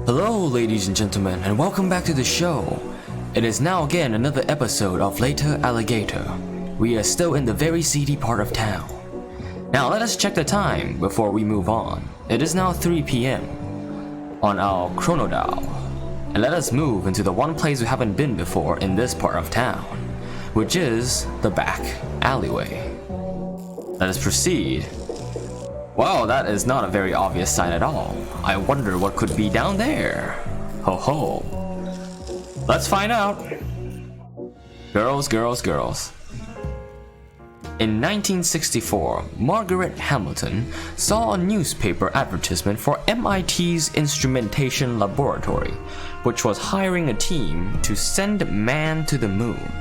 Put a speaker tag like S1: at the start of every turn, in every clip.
S1: Hello ladies and gentlemen, and welcome back to the show. It is now again another episode of Later Alligator. We are still in the very seedy part of town. Now let us check the time before we move on. It is now 3 p.m. on our chronodial. And let us move into the one place we haven't been before in this part of town, which is the back alleyway. Let us proceed. Wow, that is not a very obvious sign at all. I wonder what could be down there. Ho ho. Let's find out. Girls, girls, girls. In 1964, Margaret Hamilton saw a newspaper advertisement for MIT's Instrumentation Laboratory, which was hiring a team to send man to the moon.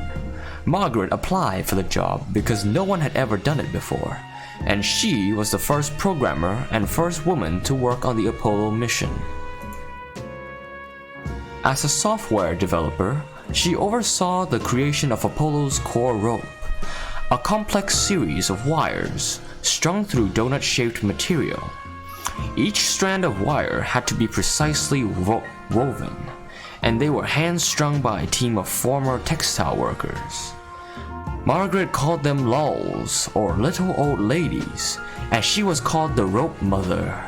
S1: Margaret applied for the job because no one had ever done it before, and she was the first programmer and first woman to work on the Apollo mission. As a software developer, she oversaw the creation of Apollo's core rope, a complex series of wires strung through donut-shaped material. Each strand of wire had to be precisely woven, and they were hand-strung by a team of former textile workers. Margaret called them lulls, or little old ladies, and she was called the rope mother.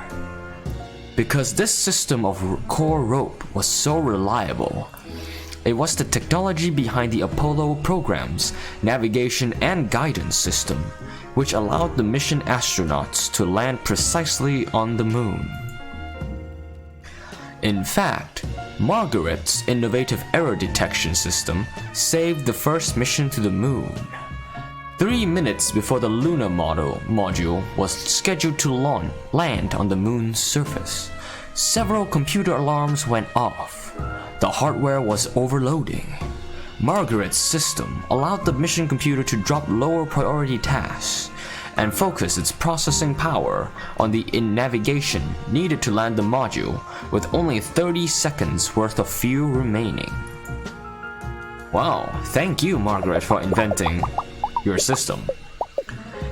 S1: Because this system of core rope was so reliable, it was the technology behind the Apollo program's navigation and guidance system, which allowed the mission astronauts to land precisely on the moon. In fact, Margaret's innovative error detection system saved the first mission to the moon. 3 minutes before the lunar module was scheduled to land on the moon's surface, several computer alarms went off. The hardware was overloading. Margaret's system allowed the mission computer to drop lower priority tasks and focus its processing power on the navigation needed to land the module with only 30 seconds worth of fuel remaining. Wow, thank you, Margaret, for inventing your system.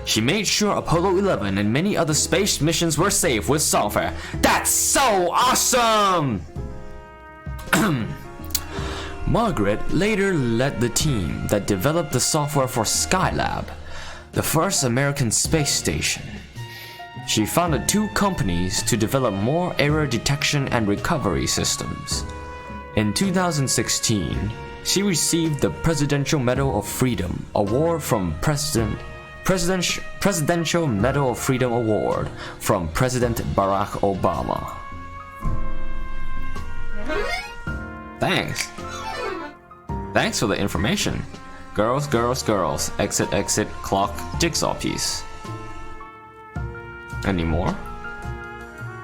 S1: She made sure Apollo 11 and many other space missions were safe with software. That's so awesome! Margaret later led the team that developed the software for Skylab, the first American space station. She founded 2 companies to develop more error detection and recovery systems. In 2016, she received the Presidential Medal of Freedom Award from Presidential Medal of Freedom Award from President Barack Obama. Thanks for the information. Girls, girls, girls, exit, exit, clock, jigsaw piece. Any more?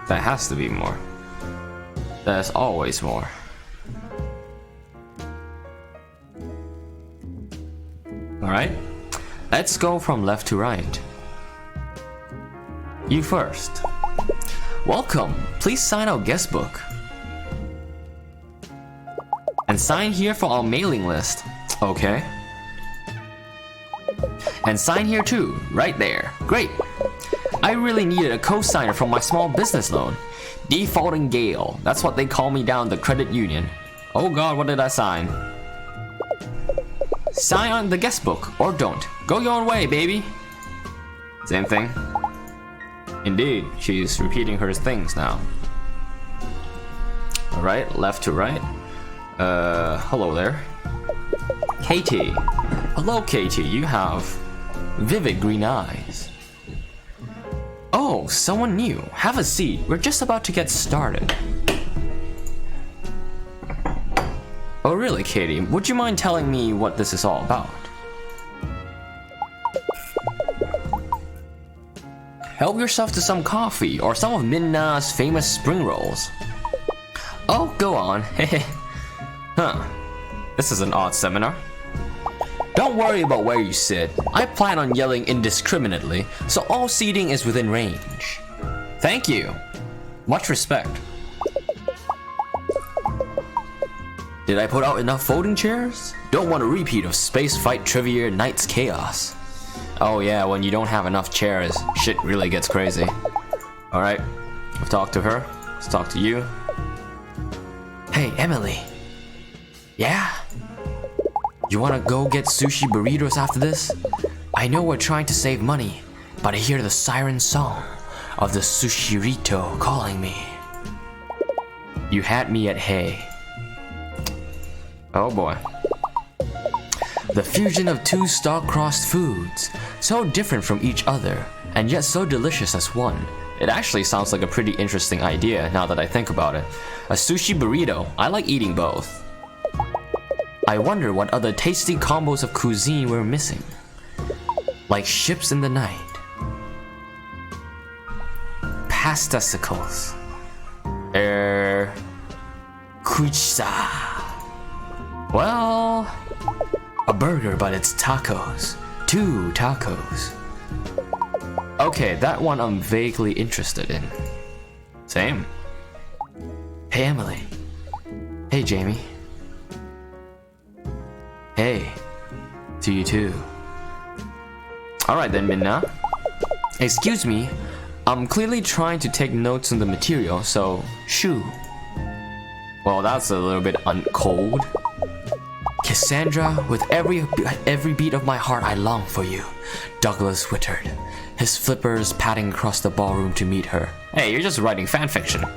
S1: There has to be more. There's always more. Alright, let's go from left to right. You first. Welcome, please sign our guest book. And sign here for our mailing list. Okay. And sign here too, right there. Great. I really needed a co-signer for my small business loan. Defaulting Gale, that's what they call me down the credit union. Oh god, what did I sign? Sign on the guest book, or don't. Go your own way, baby. Same thing. Indeed, she's repeating her things now. Alright, left to right. Hello there. Katie. Hello, Katie, you have vivid green eyes. Oh, someone new. Have a seat. We're just about to get started. Oh, really, Katie? Would you mind telling me what this is all about? Help yourself to some coffee or some of Minna's famous spring rolls. Oh, go on. Huh. This is an odd seminar. Don't worry about where you sit. I plan on yelling indiscriminately, so all seating is within range. Thank you. Much respect. Did I put out enough folding chairs? Don't want a repeat of Space Fight Trivia Night's chaos. Oh yeah, when you don't have enough chairs, shit really gets crazy. Alright, I've talked to her. Let's talk to you. Hey, Emily. Yeah? You wanna go get sushi burritos after this? I know we're trying to save money, but I hear the siren song of the sushirito calling me. You had me at hey. Oh boy. The fusion of two star-crossed foods, so different from each other, and yet so delicious as one. It actually sounds like a pretty interesting idea now that I think about it. A sushi burrito, I like eating both. I wonder what other tasty combos of cuisine we're missing. Like ships in the night. Pastasicles. Kuchsa. Well, a burger, but it's tacos. 2 tacos. Okay, that one I'm vaguely interested in. Same. Hey, Emily. Hey, Jamie. Hey. To you too. Alright then, Minna. Excuse me. I'm clearly trying to take notes on the material, so shoo. Well, that's a little bit cold. Cassandra, with every beat of my heart, I long for you. Douglas whittered, his flippers padding across the ballroom to meet her. Hey, you're just writing fanfiction.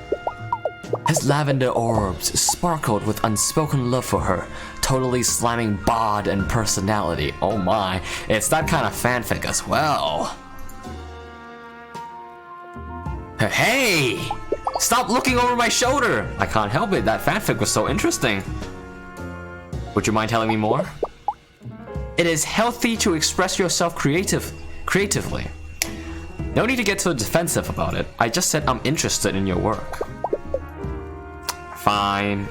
S1: His lavender orbs sparkled with unspoken love for her, totally slamming bod and personality. Oh my, it's that kind of fanfic as well. Hey! Stop looking over my shoulder! I can't help it, that fanfic was so interesting. Would you mind telling me more? It is healthy to express yourself creatively. No need to get so defensive about it. I just said I'm interested in your work. Fine.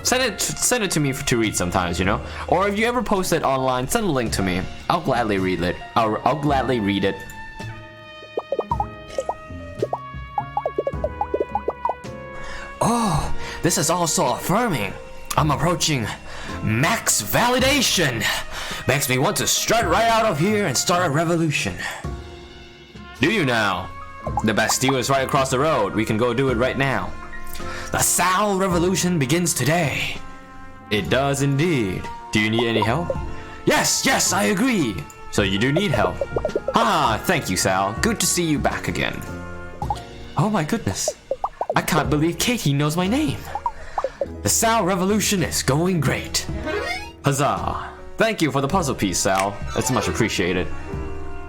S1: Send it to me to read sometimes, you know? Or if you ever post it online, send a link to me. I'll gladly read it. I'll gladly read it. Oh, this is all so affirming. I'm approaching max validation. Makes me want to strut right out of here and start a revolution. Do you now? The Bastille is right across the road. We can go do it right now. The Sal Revolution begins today. It does indeed. Do you need any help? Yes, I agree. So you do need help. Ah, thank you, Sal. Good to see you back again. Oh my goodness. I can't believe Katie knows my name. The Sal Revolution is going great. Huzzah. Thank you for the puzzle piece, Sal. It's much appreciated.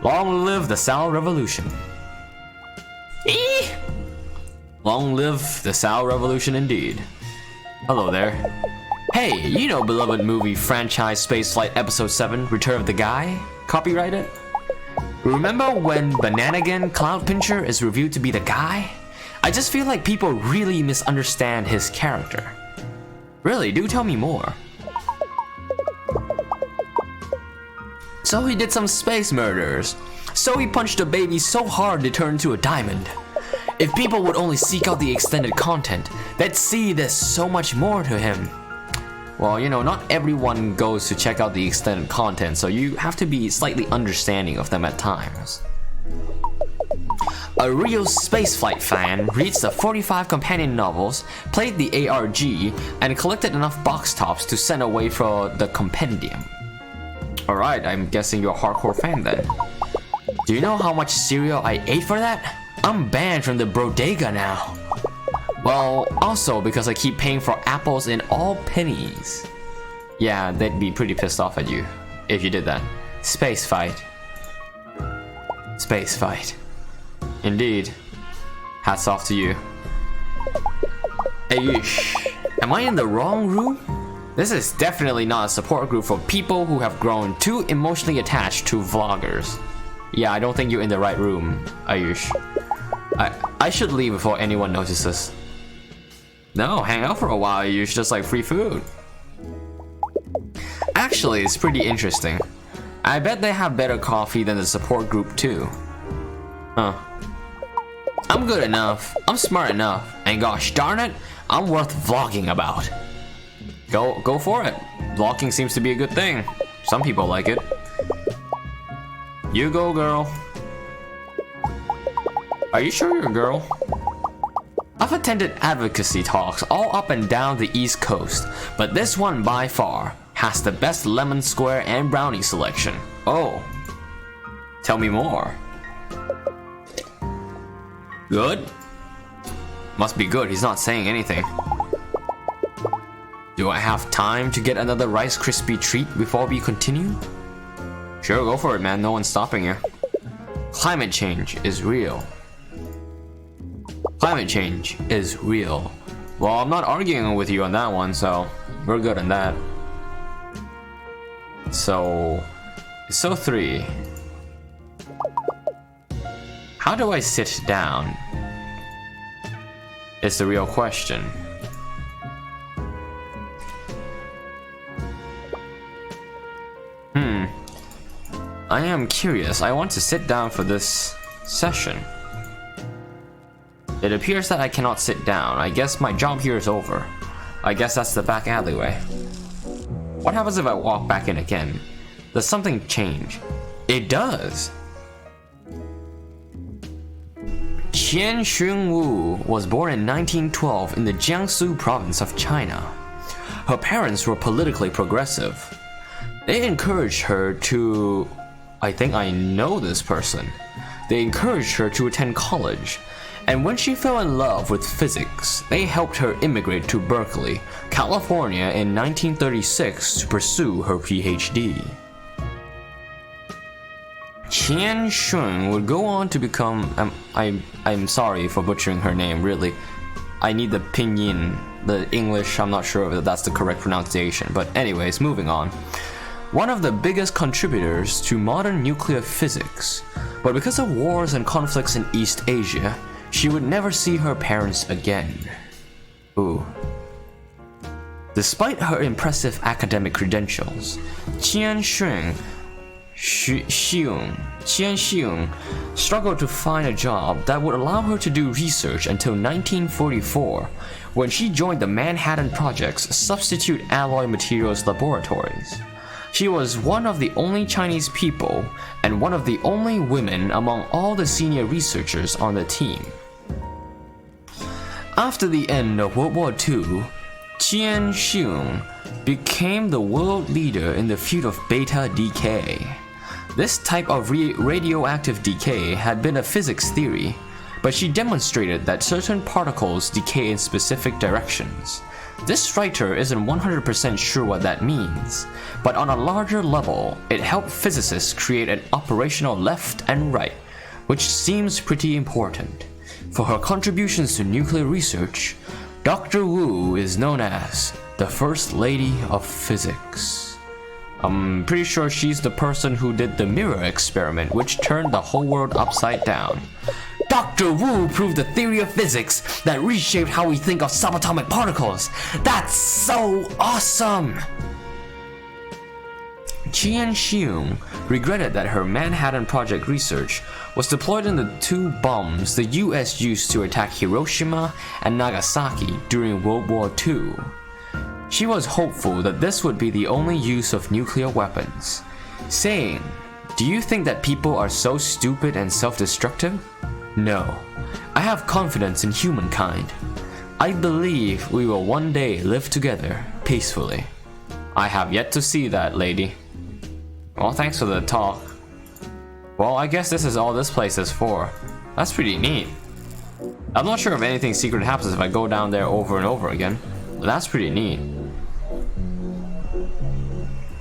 S1: Long live the Sal Revolution. Eee! Long live the Sal Revolution indeed. Hello there. Hey, you know beloved movie franchise Spaceflight Episode 7, Return of the Guy? Copyrighted? Remember when Bananagan Cloud Pincher is reviewed to be the guy? I just feel like people really misunderstand his character. Really, do tell me more. So he did some space murders. So he punched a baby so hard it turned into a diamond. If people would only seek out the extended content, they'd see there's so much more to him. Well, you know, not everyone goes to check out the extended content, so you have to be slightly understanding of them at times. A real spaceflight fan reads the 45 companion novels, played the ARG, and collected enough box tops to send away for the compendium. Alright, I'm guessing you're a hardcore fan then. Do you know how much cereal I ate for that? I'm banned from the bodega now. Well, also because I keep paying for apples in all pennies. Yeah, they'd be pretty pissed off at you if you did that. Space fight. Space fight. Indeed. Hats off to you. Ayush. Am I in the wrong room? This is definitely not a support group for people who have grown too emotionally attached to vloggers. Yeah, I don't think you're in the right room, Ayush. I should leave before anyone notices. No, hang out for a while, Ayush, just like free food. Actually, it's pretty interesting. I bet they have better coffee than the support group too. Huh. I'm good enough, I'm smart enough, and gosh darn it, I'm worth vlogging about. Go for it. Vlogging seems to be a good thing. Some people like it. You go, girl. Are you sure you're a girl? I've attended advocacy talks all up and down the East Coast, but this one by far has the best lemon square and brownie selection. Oh, tell me more. Good? Must be good, he's not saying anything. Do I have time to get another Rice Krispie treat before we continue? Sure, go for it, man, no one's stopping you. Climate change is real. Climate change is real. Well, I'm not arguing with you on that one, so we're good on that. So 3. How do I sit down? Is the real question. I am curious. I want to sit down for this session. It appears that I cannot sit down. I guess my job here is over. I guess that's the back alleyway. What happens if I walk back in again? Does something change? It does! Qian Xunwu was born in 1912 in the Jiangsu province of China. Her parents were politically progressive. They encouraged her to... I think I know this person. They encouraged her to attend college, and when she fell in love with physics, they helped her immigrate to Berkeley, California in 1936 to pursue her PhD. Qian Shun would go on to become... I'm sorry for butchering her name, really. I need the pinyin, the English, I'm not sure if that's the correct pronunciation, but anyways, moving on. One of the biggest contributors to modern nuclear physics, but because of wars and conflicts in East Asia, she would never see her parents again. Ooh. Despite her impressive academic credentials, Qian Xiong struggled to find a job that would allow her to do research until 1944, when she joined the Manhattan Project's Substitute Alloy Materials Laboratories. She was one of the only Chinese people and one of the only women among all the senior researchers on the team. After the end of World War II, Qian Xiong became the world leader in the field of beta decay. This type of radioactive decay had been a physics theory, but she demonstrated that certain particles decay in specific directions. This writer isn't 100% sure what that means, but on a larger level, it helped physicists create an operational left and right, which seems pretty important. For her contributions to nuclear research, Dr. Wu is known as the First Lady of Physics. I'm pretty sure she's the person who did the mirror experiment, which turned the whole world upside down. Dr. Wu proved the theory of physics that reshaped how we think of subatomic particles. That's so awesome! Qian Xiong regretted that her Manhattan Project research was deployed in the 2 bombs the US used to attack Hiroshima and Nagasaki during World War II. She was hopeful that this would be the only use of nuclear weapons, saying, "Do you think that people are so stupid and self-destructive? No, I have confidence in humankind. I believe we will one day live together peacefully." I have yet to see that, lady. Well, thanks for the talk. Well, I guess this is all this place is for. That's pretty neat. I'm not sure if anything secret happens if I go down there over and over again, but that's pretty neat.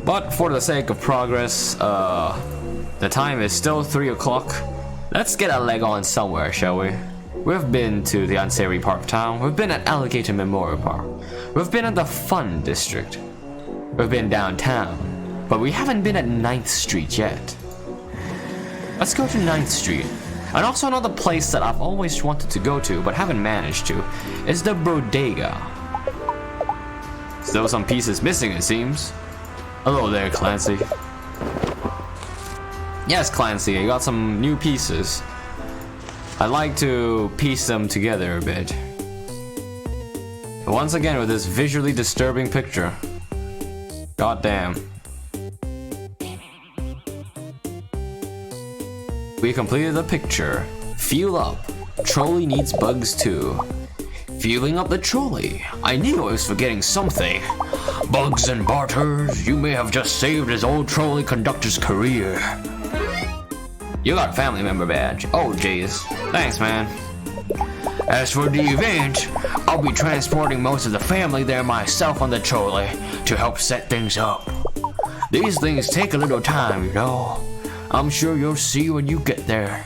S1: But for the sake of progress, the time is still 3 o'clock. Let's get a leg on somewhere, shall we? We've been to the unsavory part of town. We've been at Alligator Memorial Park. We've been at the Fun District. We've been downtown. But we haven't been at 9th Street yet. Let's go to 9th Street. And also another place that I've always wanted to go to but haven't managed to is the Bodega. Still some pieces missing, it seems. Hello there, Clancy. Yes, Clancy, I got some new pieces. I like to piece them together a bit. Once again with this visually disturbing picture. God damn. We completed the picture. Fuel up. Trolley needs bugs too. Fueling up the trolley. I knew I was forgetting something. Bugs and barters, you may have just saved his old trolley conductor's career. You got a family member badge. Oh, jeez. Thanks, man. As for the event, I'll be transporting most of the family there myself on the trolley to help set things up. These things take a little time, you know. I'm sure you'll see when you get there.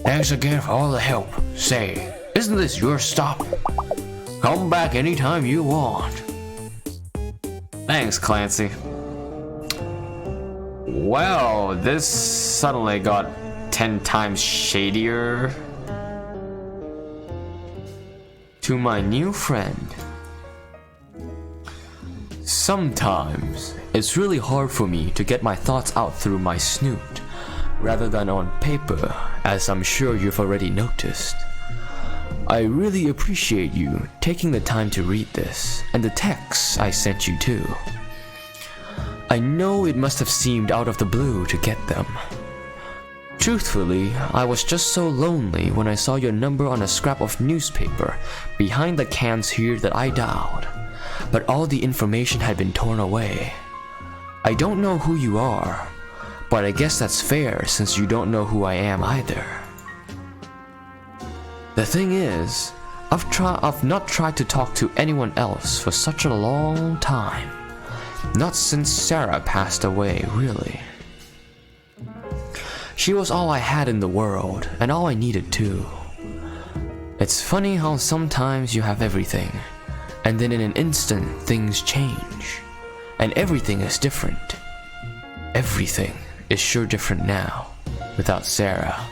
S1: Thanks again for all the help. Say, isn't this your stop? Come back anytime you want. Thanks, Clancy. Well, this suddenly got 10 times shadier. To my new friend. Sometimes, it's really hard for me to get my thoughts out through my snoot, rather than on paper, as I'm sure you've already noticed. I really appreciate you taking the time to read this, and the texts I sent you too. I know it must have seemed out of the blue to get them. Truthfully, I was just so lonely when I saw your number on a scrap of newspaper behind the cans here that I dialed, but all the information had been torn away. I don't know who you are, but I guess that's fair since you don't know who I am either. The thing is, I've not tried to talk to anyone else for such a long time. Not since Sarah passed away, really. She was all I had in the world, and all I needed too. It's funny how sometimes you have everything, and then in an instant things change, and everything is different. Everything is sure different now, without Sarah.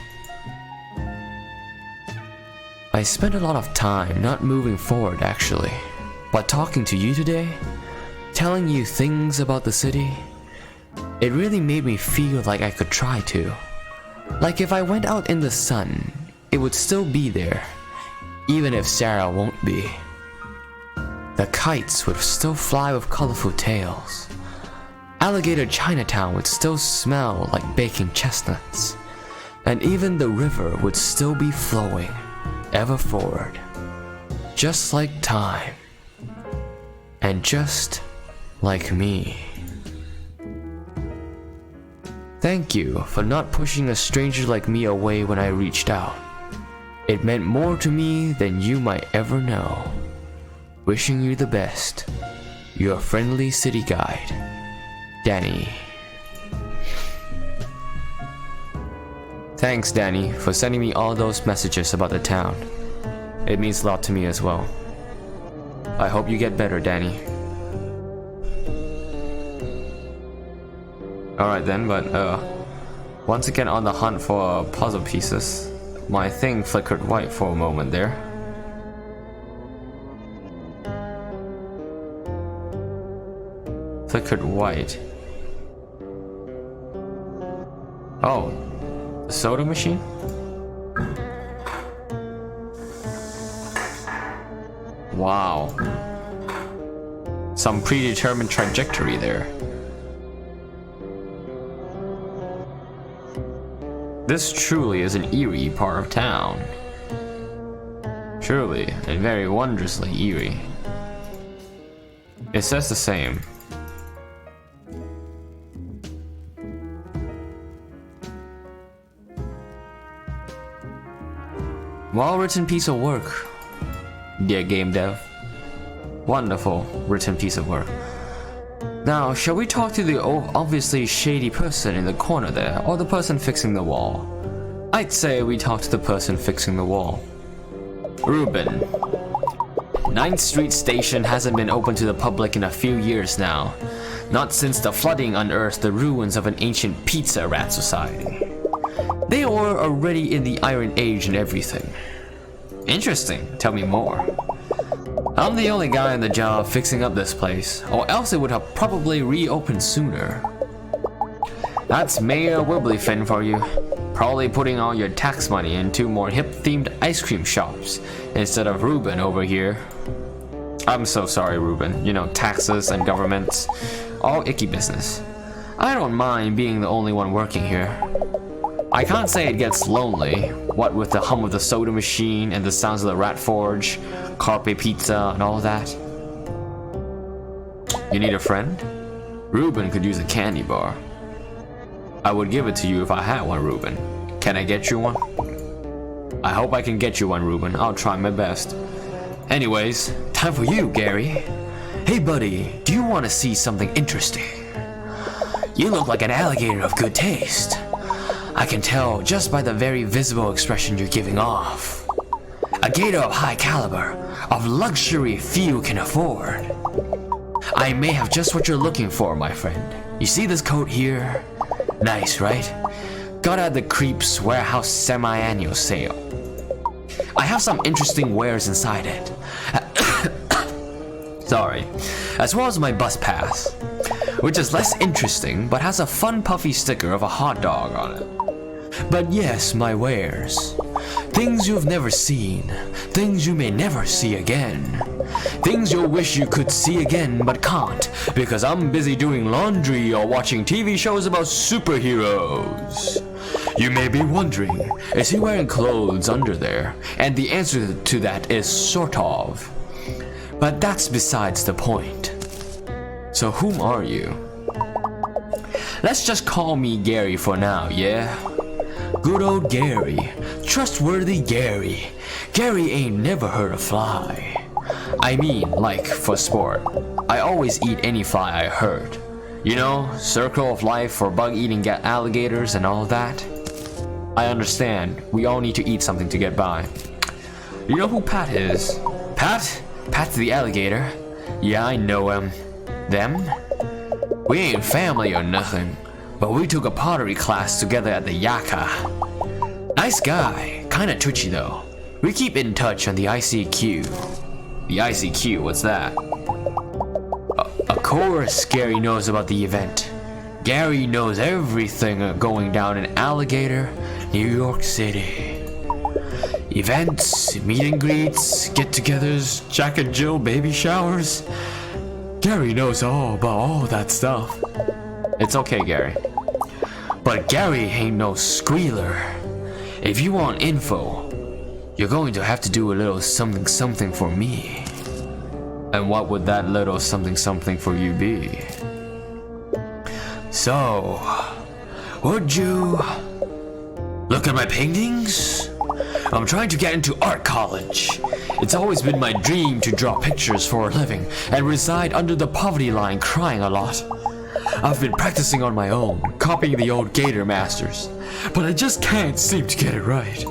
S1: I spent a lot of time not moving forward actually, but talking to you today, telling you things about the city, it really made me feel like I could try to. Like if I went out in the sun, it would still be there, even if Sarah won't be. The kites would still fly with colorful tails. Alligator Chinatown would still smell like baking chestnuts. And even the river would still be flowing, ever forward. Just like time. And just like me. Thank you for not pushing a stranger like me away when I reached out. It meant more to me than you might ever know. Wishing you the best. Your friendly city guide, Danny. Thanks, Danny, for sending me all those messages about the town. It means a lot to me as well. I hope you get better, Danny. Alright then, but once again on the hunt for puzzle pieces. My thing flickered white for a moment there. Flickered white. Oh, the soda machine? Wow. Some predetermined trajectory there. This truly is an eerie part of town. Truly, and very wondrously eerie. It says the same. Well-written piece of work, dear game dev. Wonderful written piece of work. Now, shall we talk to the obviously shady person in the corner there, or the person fixing the wall? I'd say we talk to the person fixing the wall. Ruben. 9th Street Station hasn't been open to the public in a few years now. Not since the flooding unearthed the ruins of an ancient pizza rat society. They were already in the Iron Age and everything. Interesting, tell me more. I'm the only guy on the job fixing up this place, or else it would have probably reopened sooner. That's Mayor Wibblefin for you. Probably putting all your tax money into more hip-themed ice cream shops instead of Ruben over here. I'm so sorry, Ruben. You know, taxes and governments, all icky business. I don't mind being the only one working here. I can't say it gets lonely, what with the hum of the soda machine and the sounds of the rat forge, carpe pizza and all that. You need a friend? Ruben could use a candy bar. I would give it to you if I had one, Ruben. Can I get you one? I hope I can get you one, Ruben. I'll try my best. Anyways, time for you, Gary. Hey buddy, do you want to see something interesting? You look like an alligator of good taste. I can tell just by the very visible expression you're giving off. A gator of high caliber, of luxury few can afford. I may have just what you're looking for, my friend. You see this coat here? Nice, right? Got at the Creeps Warehouse semi-annual sale. I have some interesting wares inside it. Sorry. As well as my bus pass, which is less interesting but has a fun puffy sticker of a hot dog on it. But yes, my wares. Things you've never seen, things you may never see again. Things you'll wish you could see again but can't because I'm busy doing laundry or watching TV shows about superheroes. You may be wondering, is he wearing clothes under there? And the answer to that is sort of. But that's besides the point. So whom are you? Let's just call me Gary for now, yeah? Good old Gary. Trustworthy Gary. Gary ain't never hurt a fly. I mean, like, for sport. I always eat any fly I hurt. You know, circle of life for bug-eating alligators and all that. I understand. We all need to eat something to get by. You know who Pat is? Pat? Pat's the alligator. Yeah, I know him. Them? We ain't family or nothing, but we took a pottery class together at the Yaka. Nice guy, kinda twitchy though. We keep in touch on the ICQ. The ICQ, what's that? Of course Gary knows about the event. Gary knows everything going down in Alligator, New York City. Events, meet and greets, get-togethers, Jack and Jill baby showers. Gary knows all about all that stuff. It's okay, Gary. But Gary ain't no squealer. If you want info, you're going to have to do a little something something for me. And what would that little something something for you be? So, would you look at my paintings? I'm trying to get into art college. It's always been my dream to draw pictures for a living and reside under the poverty line crying a lot. I've been practicing on my own, copying the old Gator masters, but I just can't seem to get it right.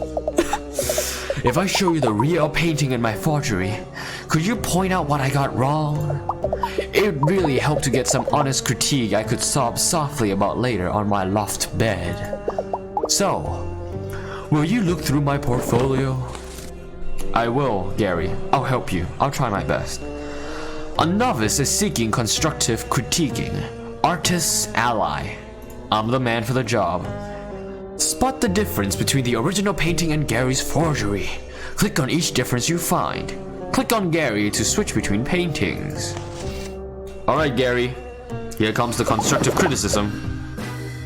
S1: If I show you the real painting in my forgery, could you point out what I got wrong? It'd really help to get some honest critique I could sob softly about later on my loft bed. So, will you look through my portfolio? I will, Gary. I'll help you. I'll try my best. A novice is seeking constructive critiquing. Artist's ally. I'm the man for the job. Spot the difference between the original painting and Gary's forgery. Click on each difference you find. Click on Gary to switch between paintings. Alright, Gary. Here comes the constructive criticism.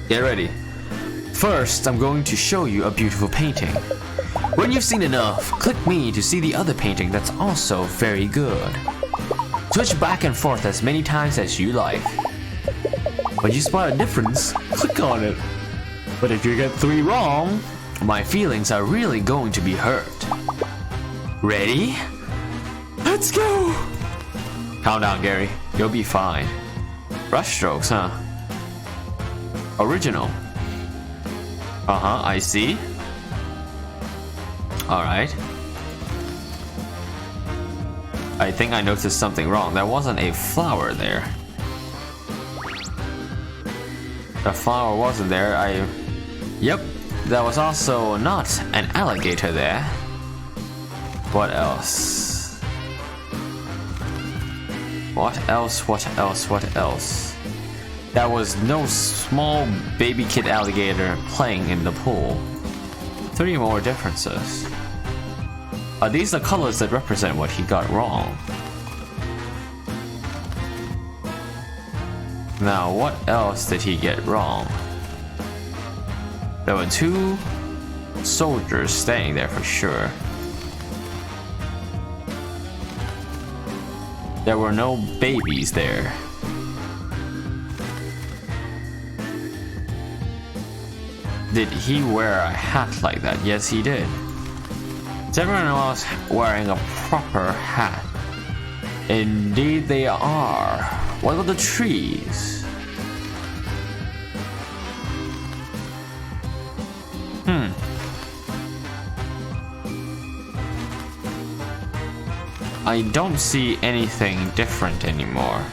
S1: Get ready. First, I'm going to show you a beautiful painting. When you've seen enough, click me to see the other painting that's also very good. Switch back and forth as many times as you like. When you spot a difference, click on it. But if you get 3 wrong, my feelings are really going to be hurt. Ready? Let's go! Calm down, Gary. You'll be fine. Brushstrokes, huh? Original. I see. Alright. I think I noticed something wrong. There wasn't a flower there. The flower wasn't there. Yep. There was also not an alligator there. What else? What else? What else? What else? There was no small baby kid alligator playing in the pool. 3 more differences. Are these the colors that represent what he got wrong? Now, what else did he get wrong? There were 2 soldiers staying there for sure. There were no babies there. Did he wear a hat like that? Yes, he did. Is everyone else wearing a proper hat? Indeed they are. What about the trees? I don't see anything different anymore.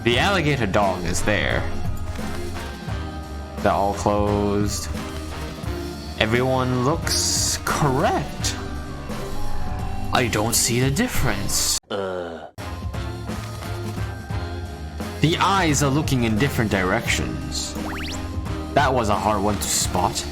S1: The alligator dog is there. They're all closed. Everyone looks correct. I don't see the difference. The eyes are looking in different directions. That was a hard one to spot.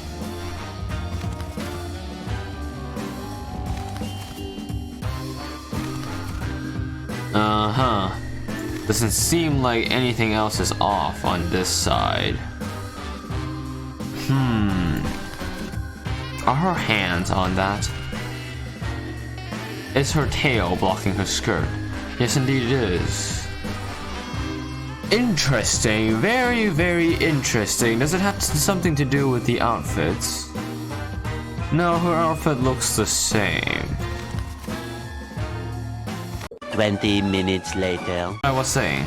S1: Doesn't seem like anything else is off on this side. Are her hands on that? Is her tail blocking her skirt? Yes, indeed it is. Interesting. Very, very interesting. Does it have something to do with the outfits? No, her outfit looks the same.
S2: 20 minutes later.
S1: I was saying.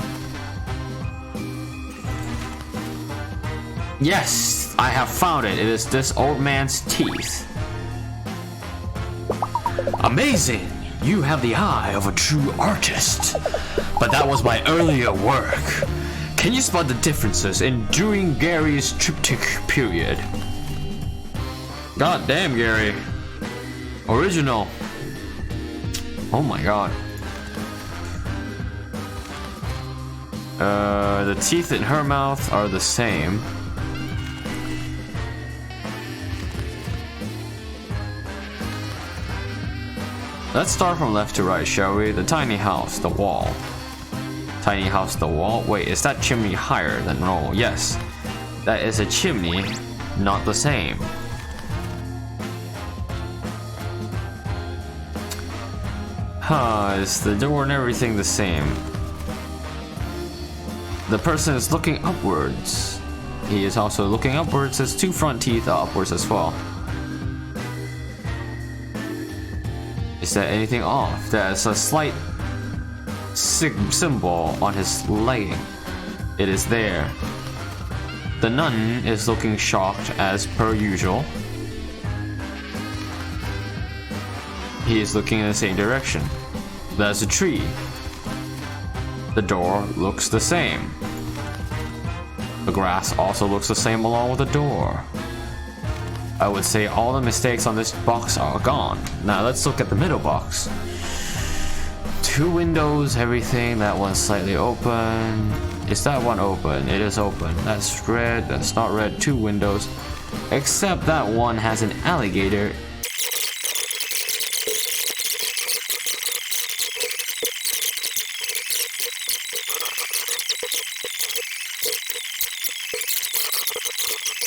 S1: Yes, I have found it. It is this old man's teeth. Amazing! You have the eye of a true artist. But that was my earlier work. Can you spot the differences during Gary's triptych period? God damn, Gary. Original. Oh my god. The teeth in her mouth are the same. Let's start from left to right, shall we? The tiny house, the wall. Tiny house, the wall. Wait, is that chimney higher than normal? Yes. That is a chimney, not the same. Is the door and everything the same? The person is looking upwards. He is also looking upwards. His 2 front teeth are upwards as well. Is there anything off? There's a slight symbol on his legging. It is there. The nun is looking shocked as per usual. He is looking in the same direction. There's a tree. The door looks the same. The grass also looks the same along with the door. I would say all the mistakes on this box are gone. Now let's look at the middle box. 2 windows, everything. That one's slightly open. Is that one open? It is open. That's red. That's not red. 2 windows. Except that one has an alligator.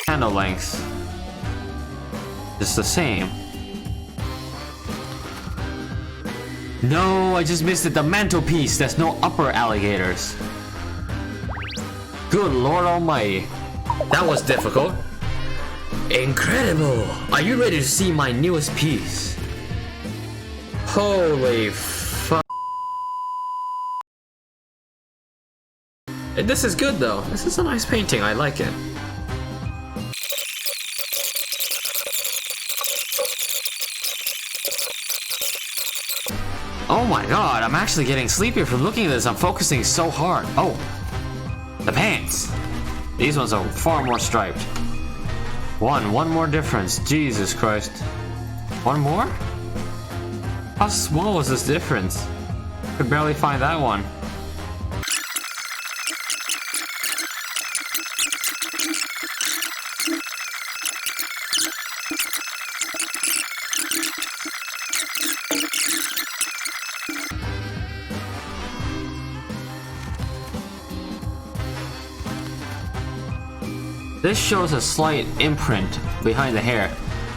S1: Handle length. It's the same. No, I just missed it. The mantelpiece. There's no upper alligators. Good Lord Almighty. That was difficult. Incredible. Are you ready to see my newest piece? Holy fuck. This is good though. This is a nice painting. I like it. Oh my god, I'm actually getting sleepy from looking at this. I'm focusing so hard. Oh, the pants. These ones are far more striped. One more difference. Jesus Christ. One more? How small was this difference? Could barely find that one. This shows a slight imprint behind the hair.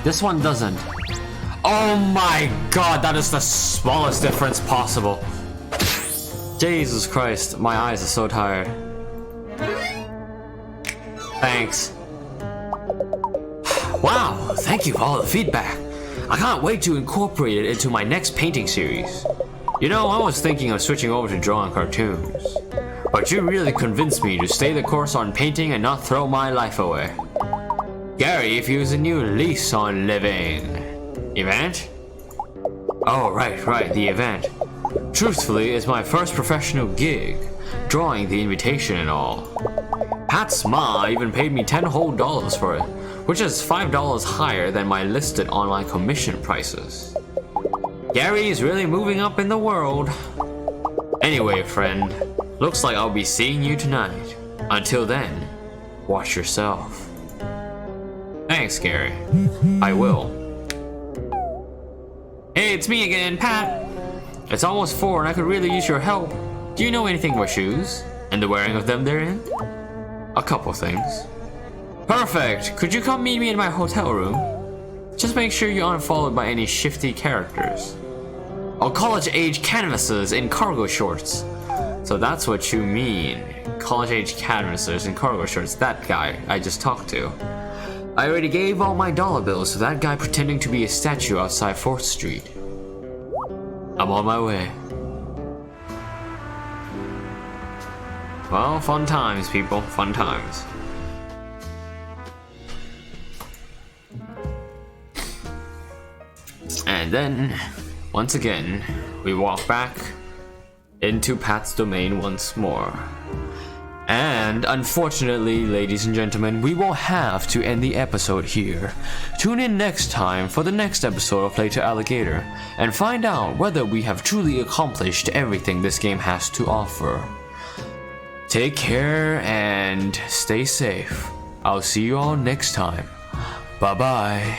S1: This one doesn't. Oh my god, that is the smallest difference possible. Jesus Christ, my eyes are so tired. Thanks. Wow, thank you for all the feedback. I can't wait to incorporate it into my next painting series. You know, I was thinking of switching over to drawing cartoons. But you really convinced me to stay the course on painting and not throw my life away. Gary views a new lease on living. Event? Oh, right, the event. Truthfully, it's my first professional gig, drawing the invitation and all. Pat's ma even paid me $10 whole for it, which is $5 higher than my listed online commission prices. Gary is really moving up in the world. Anyway, friend, looks like I'll be seeing you tonight. Until then, watch yourself. Thanks, Gary. I will. Hey, it's me again, Pat. It's almost 4 and I could really use your help. Do you know anything about shoes? And the wearing of them therein? A couple things. Perfect! Could you come meet me in my hotel room? Just make sure you're unfollowed by any shifty characters. Or college-age canvassers in cargo shorts. So that's what you mean. College-age canvassers in cargo shorts. That guy I just talked to. I already gave all my dollar bills to that guy pretending to be a statue outside 4th Street. I'm on my way. Well, fun times, people. Fun times. And then, once again, we walk back into Pat's domain once more. And unfortunately, ladies and gentlemen, we will have to end the episode here. Tune in next time for the next episode of Later Alligator and find out whether we have truly accomplished everything this game has to offer. Take care and stay safe. I'll see you all next time. Bye bye.